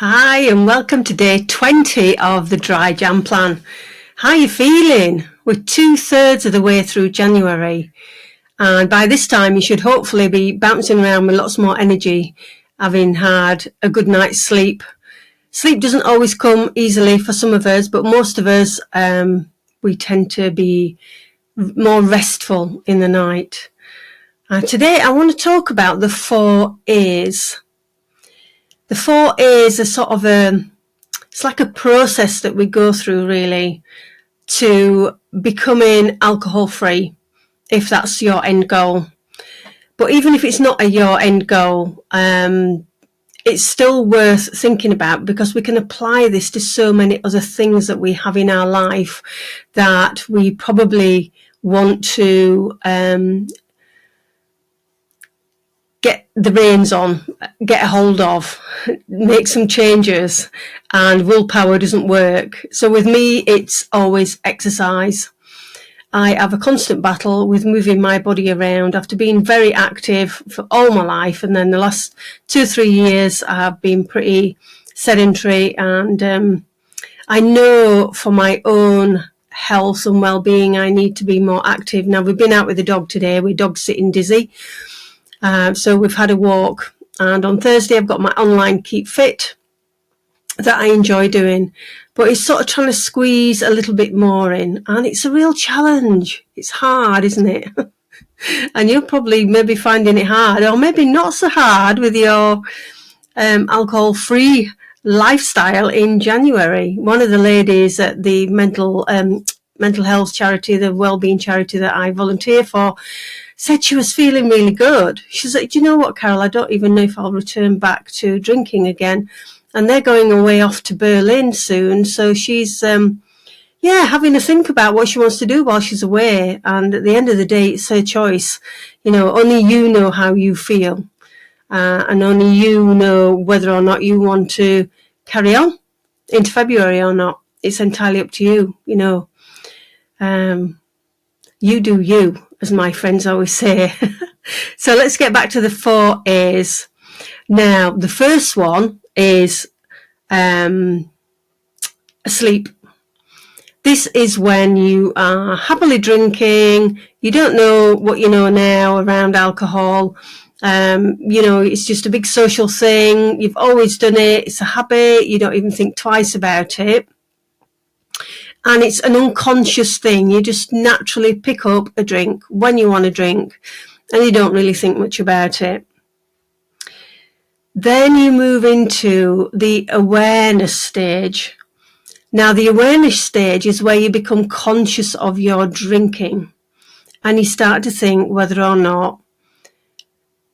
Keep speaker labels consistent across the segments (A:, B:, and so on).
A: Hi, and welcome to day 20 of the Dry Jam Plan. How are you feeling? We're 2/3 of the way through January, and by this time you should hopefully be bouncing around with lots more energy, having had a good night's sleep. Sleep doesn't always come easily for some of us, but most of us, we tend to be more restful in the night. Today I want to talk about the 4 A's. The 4 A's are sort of it's like a process that we go through really to becoming alcohol free, if that's your end goal. But even if it's not your end goal, it's still worth thinking about, because we can apply this to so many other things that we have in our life that we probably want to get the reins on, get a hold of, make some changes, and willpower doesn't work. So with me, it's always exercise. I have a constant battle with moving my body around after being very active for all my life, and then the last 2 or 3 years I have been pretty sedentary, and I know for my own health and well-being I need to be more active. Now, we've been out with the dog today. We're dog sitting Dizzy. So we've had a walk, and on Thursday I've got my online Keep Fit that I enjoy doing, but it's sort of trying to squeeze a little bit more in, and it's a real challenge. It's hard, isn't it? And you're probably maybe finding it hard, or maybe not so hard with your alcohol-free lifestyle in January. One of the ladies at the mental health charity, the wellbeing charity that I volunteer for, said she was feeling really good. She said, "Do you know what, Carol? I don't even know if I'll return back to drinking again." And they're going away off to Berlin soon. So she's, having to think about what she wants to do while she's away. And at the end of the day, it's her choice. Only you know how you feel. And only you know whether or not you want to carry on into February or not. It's entirely up to you, You do you, as my friends always say. So let's get back to the 4 A's. Now, the first one is asleep. This is when you are happily drinking. You don't know what you know now around alcohol. It's just a big social thing. You've always done it. It's a habit. You don't even think twice about it. And it's an unconscious thing. You just naturally pick up a drink when you want to drink, and you don't really think much about it. Then you move into the awareness stage. Now, the awareness stage is where you become conscious of your drinking, and you start to think whether or not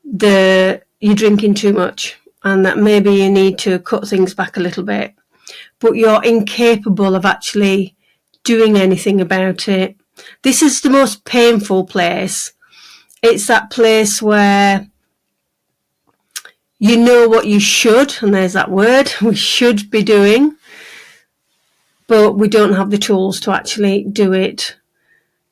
A: you're drinking too much, and that maybe you need to cut things back a little bit. But you're incapable of actually doing anything about it. This is the most painful place. It's that place where you know what you should, and there's that word, we should be doing, but we don't have the tools to actually do it.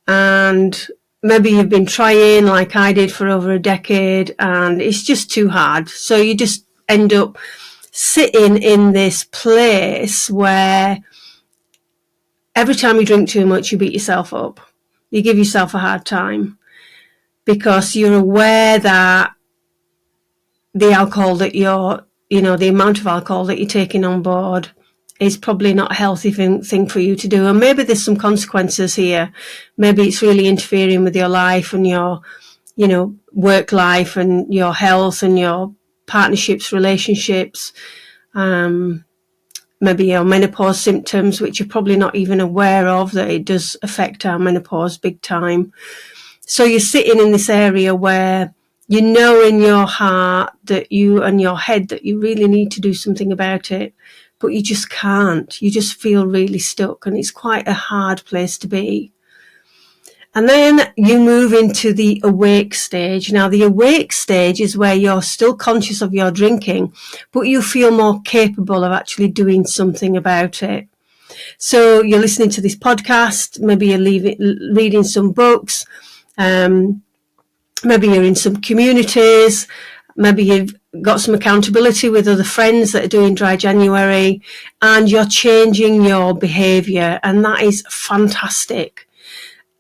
A: And maybe you've been trying like I did for over a decade, and it's just too hard. So you just end up sitting in this place where every time you drink too much, you beat yourself up. You give yourself a hard time because you're aware that the alcohol that the amount of alcohol that you're taking on board is probably not a healthy thing for you to do. And maybe there's some consequences here. Maybe it's really interfering with your life and your, work life and your health and your partnerships, relationships, maybe your menopause symptoms, which you're probably not even aware of, that it does affect our menopause big time. So you're sitting in this area where you know in your heart that you and your head that you really need to do something about it, but you just can't. You just feel really stuck, and it's quite a hard place to be. And then you move into the awake stage. Now, the awake stage is where you're still conscious of your drinking, but you feel more capable of actually doing something about it. So you're listening to this podcast, maybe you're reading some books, maybe you're in some communities, maybe you've got some accountability with other friends that are doing Dry January, and you're changing your behaviour, and that is fantastic.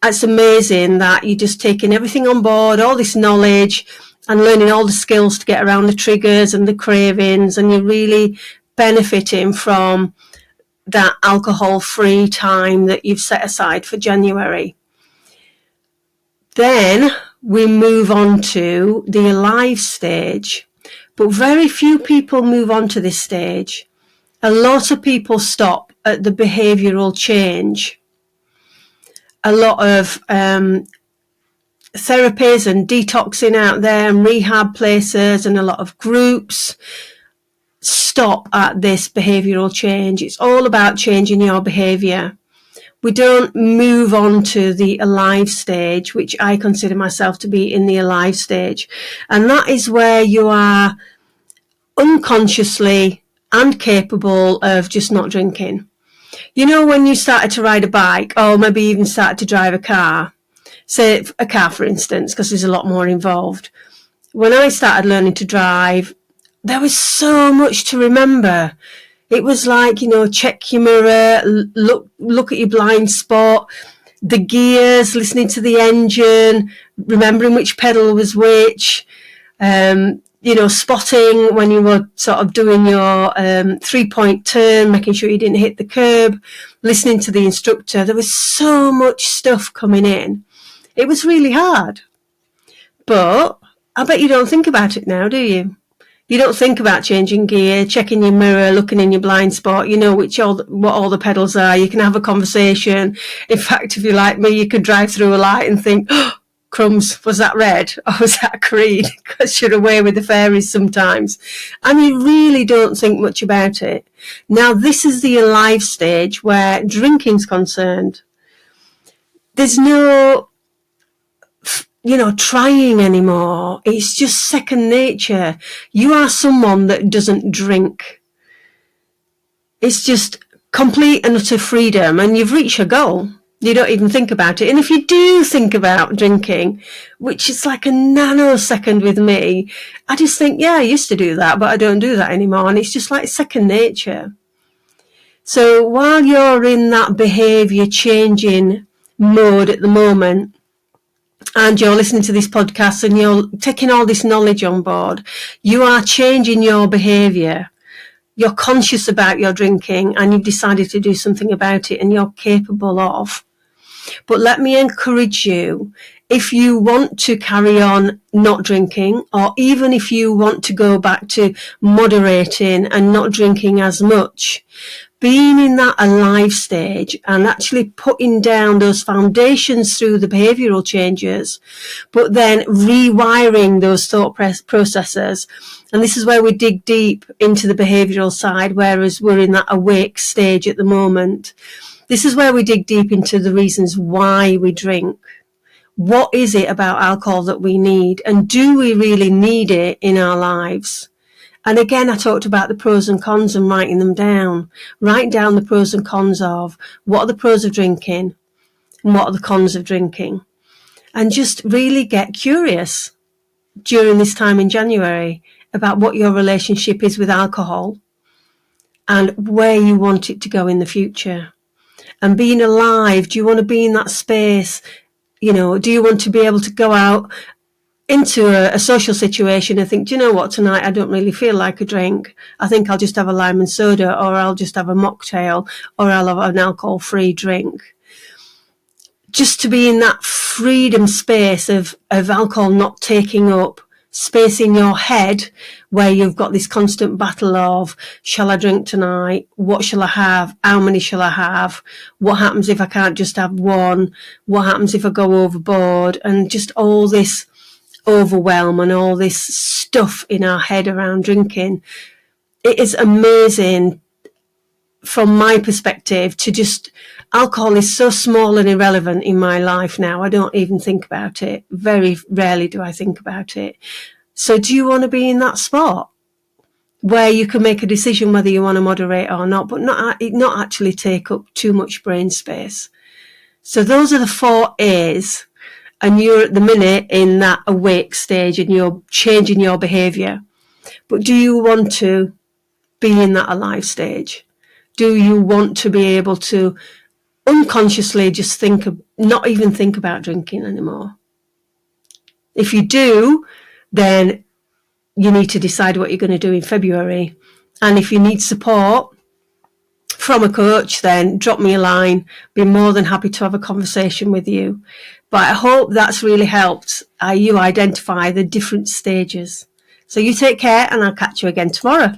A: It's amazing that you're just taking everything on board, all this knowledge, and learning all the skills to get around the triggers and the cravings, and you're really benefiting from that alcohol-free time that you've set aside for January. Then we move on to the alive stage. But very few people move on to this stage. A lot of people stop at the behavioural change. A lot of therapies and detoxing out there and rehab places and a lot of groups stop at this behavioural change. It's all about changing your behaviour. We don't move on to the alive stage, which I consider myself to be in the alive stage. And that is where you are unconsciously and capable of just not drinking. You know, when you started to ride a bike, or maybe even started to drive a car, say a car for instance, because there's a lot more involved. When I started learning to drive, there was so much to remember. It was like, you know, check your mirror, look at your blind spot, the gears, listening to the engine, remembering which pedal was which, you know, spotting when you were sort of doing your 3-point turn, making sure you didn't hit the curb, listening to the instructor. There was so much stuff coming in. It was really hard. But I bet you don't think about it now, do you? You don't think about changing gear, checking your mirror, looking in your blind spot. You know what all the pedals are. You can have a conversation. In fact, if you're like me, you could drive through a light and think, oh, crumbs, was that red or was that green? Because you're away with the fairies sometimes. And you really don't think much about it. Now, this is the alive stage where drinking's concerned. There's no, you know, trying anymore. It's just second nature. You are someone that doesn't drink. It's just complete and utter freedom, and you've reached your goal. You don't even think about it. And if you do think about drinking, which is like a nanosecond with me, I just think, yeah, I used to do that, but I don't do that anymore. And it's just like second nature. So while you're in that behaviour changing mode at the moment, and you're listening to this podcast and you're taking all this knowledge on board, you are changing your behaviour. You're conscious about your drinking and you've decided to do something about it and you're capable of. But let me encourage you, if you want to carry on not drinking, or even if you want to go back to moderating and not drinking as much, being in that alive stage and actually putting down those foundations through the behavioural changes, but then rewiring those thought processes. And this is where we dig deep into the behavioural side, whereas we're in that awake stage at the moment. This is where we dig deep into the reasons why we drink. What is it about alcohol that we need? And do we really need it in our lives? And again, I talked about the pros and cons and writing them down. Write down the pros and cons of what are the pros of drinking and what are the cons of drinking. And just really get curious during this time in January about what your relationship is with alcohol and where you want it to go in the future. And being alive, do you want to be in that space? You know, do you want to be able to go out into a social situation and think, do you know what, tonight I don't really feel like a drink. I think I'll just have a lime and soda, or I'll just have a mocktail, or I'll have an alcohol-free drink. Just to be in that freedom space of alcohol not taking up space in your head where you've got this constant battle of, shall I drink tonight? What shall I have? How many shall I have? What happens if I can't just have one? What happens if I go overboard? And just all this overwhelm and all this stuff in our head around drinking. It is amazing from my perspective to just, alcohol is so small and irrelevant in my life now. I don't even think about it. Very rarely do I think about it. So do you want to be in that spot where you can make a decision whether you want to moderate or not, but not actually take up too much brain space? So those are the 4 A's. And you're at the minute in that awake stage and you're changing your behaviour. But do you want to be in that alive stage? Do you want to be able to unconsciously just not even think about drinking anymore? If you do, then you need to decide what you're going to do in February. And if you need support from a coach, then drop me a line. Be more than happy to have a conversation with you. But I hope that's really helped you identify the different stages. So you take care, and I'll catch you again tomorrow.